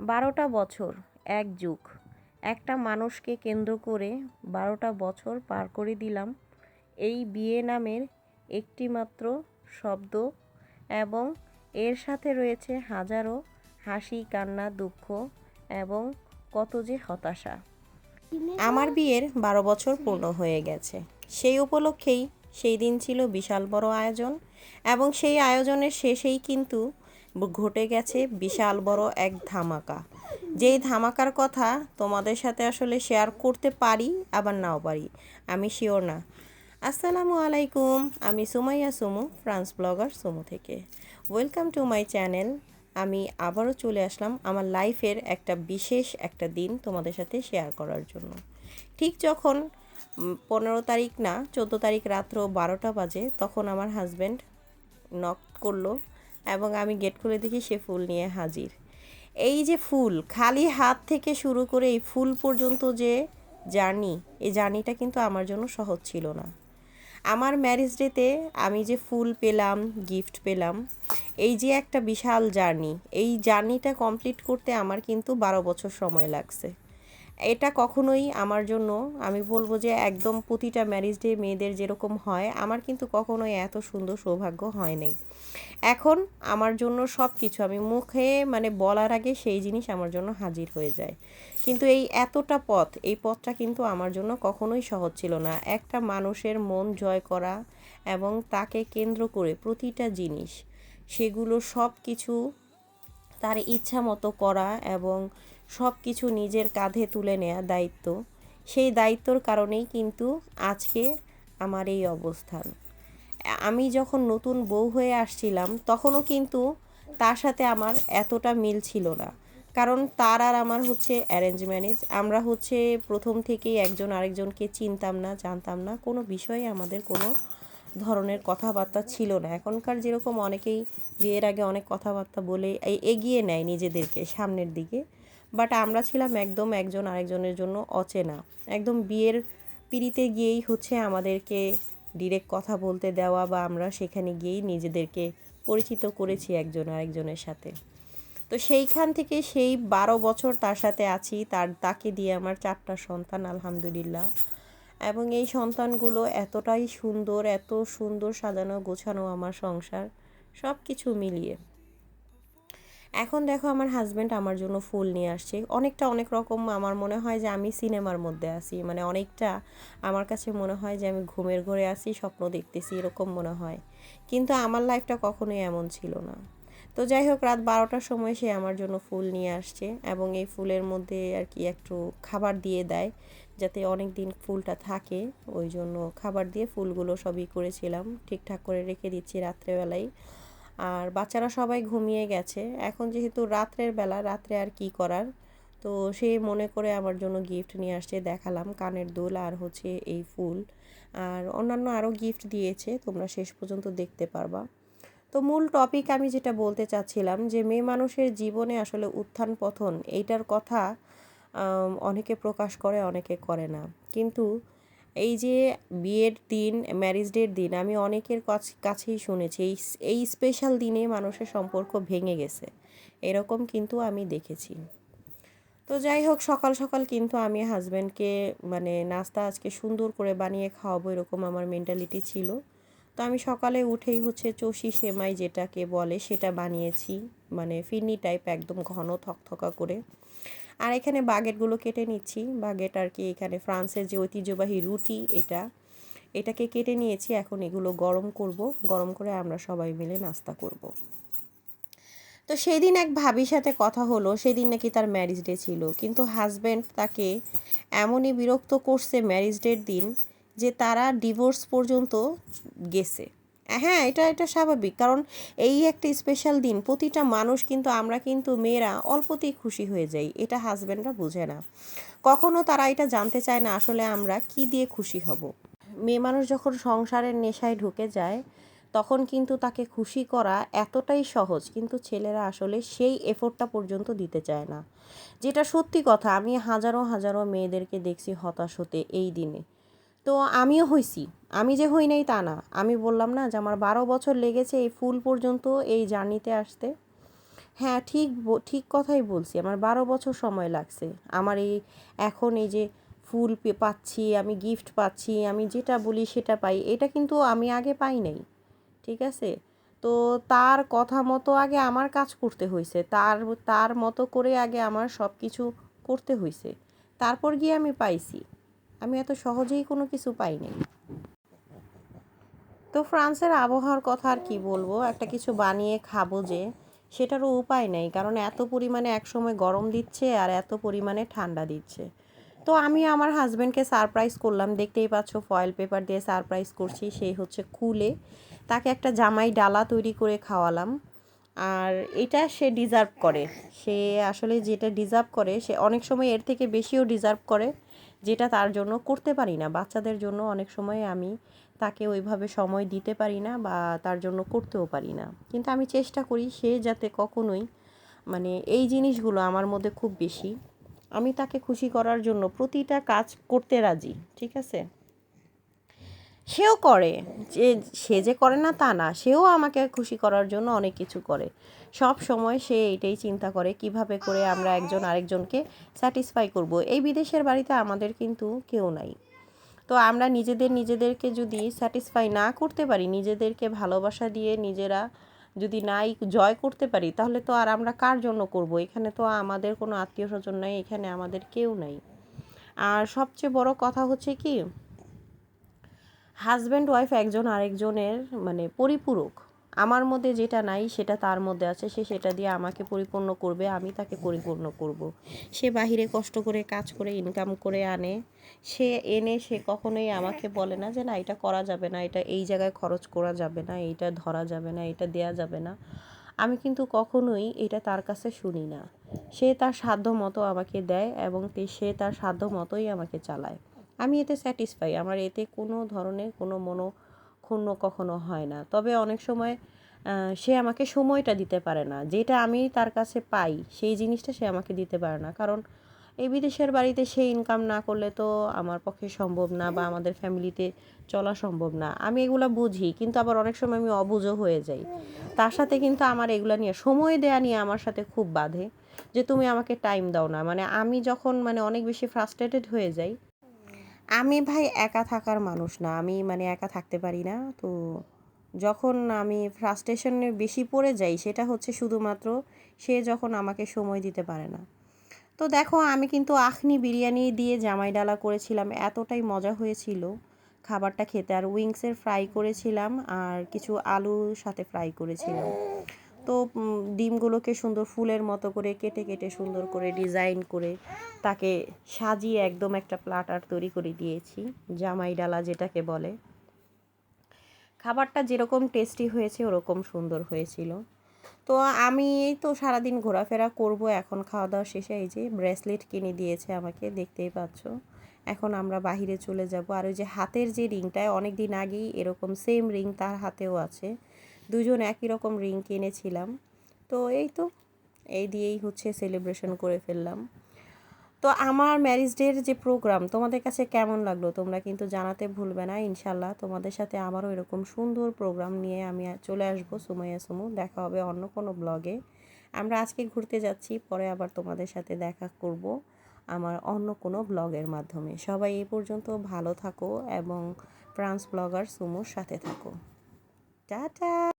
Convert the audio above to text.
12টা বছর, এক যুগ, একটা মানুষকে কেন্দ্র করে 12টা বছর পার করে দিলাম এই বিয়ে নামের একটিমাত্র শব্দ, এবং এর সাথে রয়েছে হাজারো হাসি, কান্না, দুঃখ এবং কত যে হতাশা। আমার বিয়ের 12 বছর পূর্ণ হয়ে গেছে। সেই উপলক্ষেই সেই দিন ছিল বিশাল বড় আয়োজন, এবং সেই আয়োজনের শেষেই কিন্তু ঘটে গেছে বিশাল বড় এক ধামাকা। যেই ধামাকার কথা তোমাদের সাথে আসলে শেয়ার করতে পারি আবার নাও পারি, আমি শিওর না। আসসালামু আলাইকুম, আমি সুমাইয়া সুমু, ফ্রান্স ব্লগার সুমু থেকে। Welcome to my channel. আমি আবারও চলে আসলাম আমার লাইফের একটা বিশেষ একটা দিন তোমাদের সাথে শেয়ার করার জন্য। ঠিক যখন 15 তারিখ না 14 তারিখ রাত্র 12টা বাজে, তখন আমার হাজব্যান্ড নক করলো এবং আমি গেট খুলে দেখি সে ফুল নিয়ে হাজির। এই যে ফুল, খালি হাত থেকে শুরু করে এই ফুল পর্যন্ত যে জার্নি, এই জার্নিটা কিন্তু আমার জন্য সহজ ছিল না। আমার ম্যারেজ ডেতে আমি যে ফুল পেলাম, গিফট পেলাম, এই যে একটা বিশাল জার্নি, এই জার্নিটা কমপ্লিট করতে আমার কিন্তু 12 বছর সময় লাগছে। এটা কখনোই আমার জন্য, আমি বলবো যে একদম প্রতিটা ম্যারেজ ডে মেয়েদের যেরকম হয়, আমার কিন্তু কখনোই এত সুন্দর সৌভাগ্য হয় নাই। এখন আমার জন্য সব কিছু আমি মুখে বলার আগে সেই জিনিস আমার জন্য হাজির হয়ে যায়। কিন্তু এই এতটা পথ, এই পথটা কিন্তু আমার জন্য কখনোই সহজ ছিল না। একটা মানুষের মন জয় করা এবং তাকে কেন্দ্র করে প্রতিটা জিনিস, সেগুলো সব কিছু তার ইচ্ছা মতো করা এবং সব কিছু নিজের কাঁধে তুলে নেওয়া দায়িত্ব, সেই দায়িত্বর কারণেই কিন্তু আজকে আমার এই অবস্থান। আমি যখন নতুন বউ হয়ে আসছিলাম তখনও কিন্তু তার সাথে আমার এতটা মিল ছিল না, কারণ তার আর আমার হচ্ছে অ্যারেঞ্জ ম্যারেজ। আমরা হচ্ছে প্রথম থেকেই একজন আরেকজনকে চিনতাম না, জানতাম না, কোনো বিষয়ে আমাদের কোনো ধরনের কথাবার্তা ছিল না। এখনকার যেরকম অনেকেই বিয়ের আগে অনেক কথাবার্তা বলে এগিয়ে নেয় নিজেদেরকে সামনের দিকে, বাট আমরা ছিলাম একদম একজন আরেকজনের জন্য অচেনা। একদম বিয়ের পিঁড়িতে গিয়েই হচ্ছে আমাদেরকে ডিরেক্ট কথা বলতে দেওয়া, বা আমরা সেখানে গিয়েই নিজেদেরকে পরিচিত করেছি একজন আরেকজনের সাথে। তো সেইখান থেকে সেই 12 বছর তার সাথে আছি, তাকে দিয়ে আমার 4টা সন্তান আলহামদুলিল্লাহ। এবং এই সন্তানগুলো এতটাই সুন্দর, এত সুন্দর সাজানো গোছানো আমার সংসার, সব কিছু মিলিয়ে। এখন দেখো আমার হাজব্যান্ড আমার জন্য ফুল নিয়ে আসছে, অনেক রকম। আমার মনে হয় যে আমি সিনেমার মধ্যে আছি, অনেকটা আমার কাছে মনে হয় যে আমি ঘুমের ঘরে আছি, স্বপ্ন দেখতেছি, এরকম মনে হয়। কিন্তু আমার লাইফটা কখনোই এমন ছিল না। তো যাই হোক, রাত 12টার সময় সে আমার জন্য ফুল নিয়ে আসছে, এবং এই ফুলের মধ্যে আর কি একটু খাবার দিয়ে দেয় যাতে অনেক দিন ফুলটা থাকে। ওই জন্য খাবার দিয়ে ফুলগুলো সবই করেছিলাম, ঠিকঠাক করে রেখে দিচ্ছি রাত্রেবেলায়। আর বাচ্চারা সবাই ঘুমিয়ে গেছে। এখন যেহেতু রাত্রের বেলা, রাত্রে আর কি করার, তো সে মনে করে আমার জন্য গিফট নিয়ে আসছে। দেখালাম কানের দুল আর হচ্ছে এই ফুল, আর অন্যান্য আরও গিফট দিয়েছে, তোমরা শেষ পর্যন্ত দেখতে পারবা। তো মূল টপিক আমি যেটা বলতে চাচ্ছিলাম, যে মেয়ে মানুষের জীবনে আসলে উত্থান পতন, এইটার কথা অনেকে প্রকাশ করে, অনেকে করে না। কিন্তু এই যে বিয়ের দিন, ম্যারেজ ডের দিন, আমি অনেকের কাছেই শুনেছি এই স্পেশাল দিনে মানুষের সম্পর্ক ভেঙে গেছে, এরকম কিন্তু আমি দেখেছি। তো যাই হোক, সকাল সকাল কিন্তু আমি হাজব্যান্ডকে নাস্তা আজকে সুন্দর করে বানিয়ে খাওয়াবো, এরকম আমার মেন্টালিটি ছিল। তো আমি সকালে উঠেই হচ্ছে চষি সেমাই যেটাকে বলে সেটা বানিয়েছি, ফিরনি টাইপ, একদম ঘন থকথকা করে। আর এখানে বাগেটগুলো কেটে নিচ্ছি। বাগেট আর কি, এখানে ফ্রান্সের যে ঐতিহ্যবাহী রুটি, এটাকে কেটে নিয়েছি। এখন এগুলো গরম করব, গরম করে আমরা সবাই মিলে নাস্তা করব। তো সেই দিন এক ভাবির সাথে কথা হলো, সেদিন নাকি তার ম্যারেজ ডে ছিল, কিন্তু হাজব্যান্ড তাকে এমনই বিরক্ত করছে ম্যারেজ ডের দিন যে তারা ডিভোর্স পর্যন্ত গেছে। হ্যাঁ, এটা স্বাভাবিক, কারণ এই একটা স্পেশাল দিন, প্রতিটা মানুষ কিন্তু, আমরা কিন্তু মেয়েরা অল্পতেই খুশি হয়ে যাই, এটা হাজব্যান্ডরা বুঝে না। কখনো তারা এটা জানতে চায় না আসলে আমরা কি দিয়ে খুশি হব। মেয়ে মানুষ যখন সংসারের নেশায় ঢুকে যায়, তখন কিন্তু তাকে খুশি করা এতটাই সহজ, কিন্তু ছেলেরা আসলে সেই এফোর্টটা পর্যন্ত দিতে চায় না, যেটা সত্যি কথা। আমি হাজারো হাজারো মেয়েদেরকে দেখছি হতাশ হতে এই দিনে। তো আমিও হইছি, আমি যে হই নাই তা না। আমি বললাম না যে আমার 12 বছর লেগেছে এই ফুল পর্যন্ত, এই জার্নিতে আসতে। হ্যাঁ, ঠিক কথাই বলছি। আমার 12 বছর সময় লাগছে। আমার এখন এই যে ফুল পাচ্ছি, আমি গিফট পাচ্ছি, আমি যেটা বলি সেটা পাই। এটা কিন্তু আমি আগে পাই নাই। ঠিক আছে? তো তার কথা মতো আগে আমার কাজ করতে হইছে। তার মতো করে আগে আমার সব কিছু করতে হইছে। তারপর গিয়ে আমি পাইছি। আমি এত সহজেই কোনো কিছু পাই নাই। তো ফ্রান্সের আবহাওয়ার কথা আর কি বলবো, একটা কিছু বানিয়ে খাবো যে সেটারও উপায় নেই, কারণ এত পরিমাণে একসময় গরম দিচ্ছে আর এত পরিমাণে ঠান্ডা দিচ্ছে। তো আমি আমার হাজব্যান্ডকে সারপ্রাইজ করলাম, দেখতেই পাচ্ছ ফয়েল পেপার দিয়ে সারপ্রাইজ করছি। সে হচ্ছে খুলে তাকে একটা জামাই ডালা তৈরি করে খাওয়ালাম। আর এটা সে ডিজার্ভ করে। সে আসলে যেটা ডিজার্ভ করে, সে অনেক সময় এর থেকে বেশিও ডিজার্ভ করে, যেটা তার জন্য করতে পারি না। বাচ্চাদের জন্য অনেক সময় আমি তাকে ওইভাবে সময় দিতে পারি না বা তার জন্য করতেও পারি না, কিন্তু আমি চেষ্টা করি সে যাতে কখনোই মানে এই জিনিসগুলো আমার মধ্যে খুব বেশি। আমি তাকে খুশি করার জন্য প্রতিটা কাজ করতে রাজি। ঠিক আছে? সেও করে। যে সে যে করে না তা না, সেও আমাকে খুশি করার জন্য অনেক কিছু করে। সব সময় সে এইটাই চিন্তা করে কিভাবে করে আমরা একজন আরেকজনকে স্যাটিসফাই করব। এই বিদেশের বাড়িতে আমাদের কিন্তু কেউ নাই। তো আমরা নিজেদেরকে যদি স্যাটিসফাই না করতে পারি, নিজেদেরকে ভালোবাসা দিয়ে নিজেরা যদি নাই জয় করতে পারি, তাহলে তো আর আমরা কার জন্য করব? এখানে তো আমাদের কোনো আত্মীয় স্বজন নাই, এখানে আমাদের কেউ নাই। আর সবচেয়ে বড় কথা হচ্ছে কি, হাজব্যান্ড ওয়াইফ একজন আরেকজনের মানে পরিপূরক। আমার মধ্যে যেটা নাই সেটা তার মধ্যে আছে, সে সেটা দিয়ে আমাকে পরিপূর্ণ করবে, আমি তাকে পরিপূর্ণ করব। সে বাহিরে কষ্ট করে কাজ করে ইনকাম করে আনে, সে এনে সে কখনোই আমাকে বলে না যে না এটা করা যাবে না, এটা এই জায়গায় খরচ করা যাবে না, এটা ধরা যাবে না, এটা দেয়া যাবে না। আমি কিন্তু কখনোই এটা তার কাছে শুনি না। সে তার সাধ্য মতো আমাকে দেয় এবং সে তার সাধ্য মতোই আমাকে চালায়। আমি এতে স্যাটিসফাই। আমার এতে কোনো ধরনের কোনো মনোক্ষুণ্ণ কখনো হয় না। তবে অনেক সময় সে আমাকে সময়টা দিতে পারে না। যেটা আমি তার কাছে পাই সেই জিনিসটা সে আমাকে দিতে পারে না। কারণ এই বিদেশের বাড়িতে সে ইনকাম না করলে তো আমার পক্ষে সম্ভব না বা আমাদের ফ্যামিলিতে চলা সম্ভব না। আমি এগুলা বুঝি, কিন্তু আবার অনেক সময় আমি অবুঝও হয়ে যাই। তার সাথে কিন্তু আমার এগুলা নিয়ে সময় দেয়া নিয়ে আমার সাথে খুব বাধে, যে তুমি আমাকে টাইম দাও না। মানে আমি যখন মানে অনেক বেশি ফ্রাস্ট্রেটেড হয়ে যাই, আমি ভাই একা থাকার মানুষ না। আমি মানে একা থাকতে পারি না। তো যখন আমি ফ্রাস্ট্রেশনে বেশি পড়ে যাই, সেটা হচ্ছে শুধুমাত্র সে যখন আমাকে সময় দিতে পারে না। তো দেখো আমি কিন্তু আখনি বিরিয়ানি দিয়ে জামাই ডালা করেছিলাম, এতটাই মজা হয়েছিল খাবারটা খেতে। আর উইংসের ফ্রাই করেছিলাম আর কিছু আলুর সাথে ফ্রাই করেছিলাম। তো ডিমগুলোকে সুন্দর ফুলের মতো করে কেটে কেটে সুন্দর করে ডিজাইন করে তাকে সাজিয়ে একদম একটা প্ল্যাটার তৈরি করে দিয়েছি, জামাই ডালা যেটাকে বলে। খাবারটা যেরকম টেস্টি হয়েছে ওরকম সুন্দর হয়েছিল। তো আমি এই তো সারাদিন ঘোরাফেরা করব। এখন খাওয়া দাওয়া শেষে এই যে ব্রেসলেট কিনে দিয়েছে আমাকে, দেখতেই পাচ্ছ। এখন আমরা বাহিরে চলে যাব। আর ওই যে হাতের যে রিংটা, অনেক দিন আগেই এরকম সেম রিং তার হাতেও আছে। দুজন একই রকম রিং কিনেছিলাম। তো এই তো এই দিয়েই হচ্ছে সেলিব্রেশন করে ফেললাম। তো আমার ম্যারেজ ডের যে প্রোগ্রাম তোমাদের কাছে কেমন লাগলো তোমরা কিন্তু জানাতে ভুলবে না। ইনশাল্লাহ তোমাদের সাথে আবারও এরকম সুন্দর প্রোগ্রাম নিয়ে আমি চলে আসবো। সুমাইয়া সুমু, দেখা হবে অন্য কোনো ব্লগে। আমরা আজকে ঘুরতে যাচ্ছি, পরে আবার তোমাদের সাথে দেখা করব আমার অন্য কোনো ব্লগের মাধ্যমে। সবাই এই পর্যন্ত ভালো থাকো এবং ফ্রান্স ব্লগার সুমুর সাথে থাকো। টাটা।